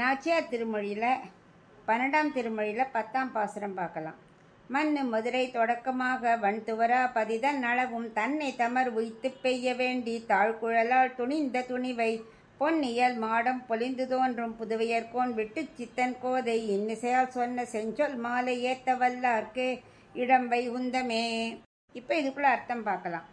நாச்சியார் திருமொழியில் 12ஆம் திருமொழியில் 10ஆம் பாசுரம் பார்க்கலாம். மண்ணு மதுரை தொடக்கமாக வன்துவரா பதிதன் அளவும் தன்னை தமர் உய்த்து பெய்ய வேண்டி தாழ்குழலால் துணிந்த துணிவை பொன்னியல் மாடம் பொலிந்து தோன்றும் புதுவையர்கோன் விட்டு சித்தன் கோதை இன்னிசையால் சொன்ன செஞ்சொல் மாலை ஏத்த வல்லார்க்கு இடம்பை உந்தமே. இப்போ இதுக்குள்ள அர்த்தம் பார்க்கலாம்.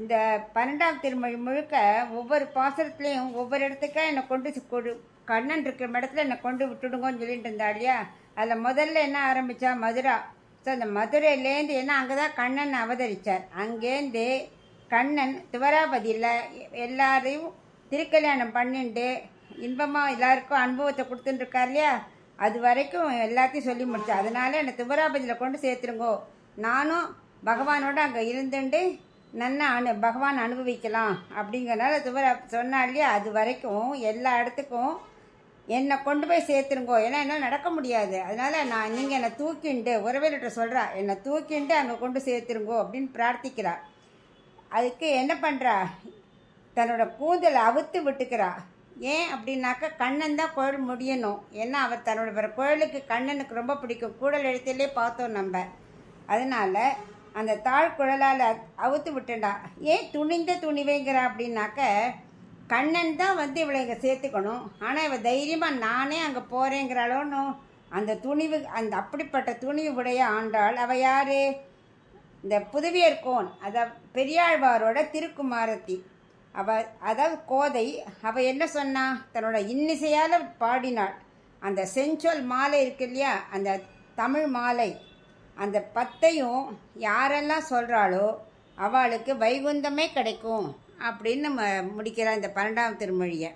இந்த 12ஆம் திருமொழி முழுக்க ஒவ்வொரு பாசுரத்துலேயும் ஒவ்வொரு இடத்துக்கா என்னை கொண்டு கண்ணன் இருக்கிற இடத்துல என்னை கொண்டு விட்டுடுங்கன்னு சொல்லிட்டு இருந்தா இல்லையா. அதில் முதல்ல என்ன ஆரம்பித்தா மதுரா. ஸோ அந்த மதுரையிலேருந்து ஏன்னா அங்கே தான் கண்ணன் அவதரித்தார். அங்கேருந்து கண்ணன் துவராபதியில் எல்லாரையும் திருக்கல்யாணம் பண்ணிட்டு இன்பமாக எல்லாருக்கும் அனுபவத்தை கொடுத்துட்டுருக்கார் இல்லையா. அது வரைக்கும் எல்லாத்தையும் சொல்லி முடித்தேன். அதனால என்னை துவராபதியில் கொண்டு சேர்த்துருங்கோ, நானும் பகவானோட அங்கே இருந்துட்டு நன்னா பகவான் அனுபவிக்கலாம் அப்படிங்கிறனால துவரா சொன்னா இல்லையா. அது வரைக்கும் எல்லா இடத்துக்கும் என்னை கொண்டு போய் சேர்த்துருங்கோ, ஏன்னா என்ன நடக்க முடியாது. அதனால் நீங்கள் என்னை தூக்கிண்டு உறவினர்கிட்ட சொல்கிறா, என்னை தூக்கிண்டு அங்கே கொண்டு சேர்த்துருங்கோ அப்படின்னு பிரார்த்திக்கிறா. அதுக்கு என்ன பண்ணுறா, தன்னோட கூந்தலை அவுத்து விட்டுக்கிறா. ஏன் அப்படின்னாக்கா கண்ணன் தான் குழல் முடியணும். ஏன்னா அவர் தன்னோட குழலுக்கு கண்ணனுக்கு ரொம்ப பிடிக்கும். கூடல் எழுத்திலே பார்த்தோம் நம்ம. அதனால் அந்த தாழ் குழலால் அவுத்து விட்டுண்டா. ஏன் துணிந்த துணிவைங்கிறா அப்படின்னாக்க கண்ணன் தான் இவளை இங்கே சேர்த்துக்கணும். ஆனால் இவள் தைரியமாக நானே அங்கே போகிறேங்கிறாளோன்னு அந்த துணிவு, அந்த அப்படிப்பட்ட துணிவு உடைய ஆண்டாள். அவள் யார்? இந்த புதுவியர்கோன், அதாவது பெரியாழ்வாரோட திருக்குமாரத்தி. அதாவது கோதை. அவள் என்ன சொன்னா, தன்னோட இன்னிசையால் பாடினாள். அந்த செஞ்சொல் மாலை இருக்கு இல்லையா, அந்த தமிழ் மாலை, அந்த 10ஐயும் யாரெல்லாம் சொல்கிறாளோ அவளுக்கு வைகுந்தமே கிடைக்கும் அப்படின்னு முடிக்கிறாள் இந்த 12ஆம் திருமொழியை.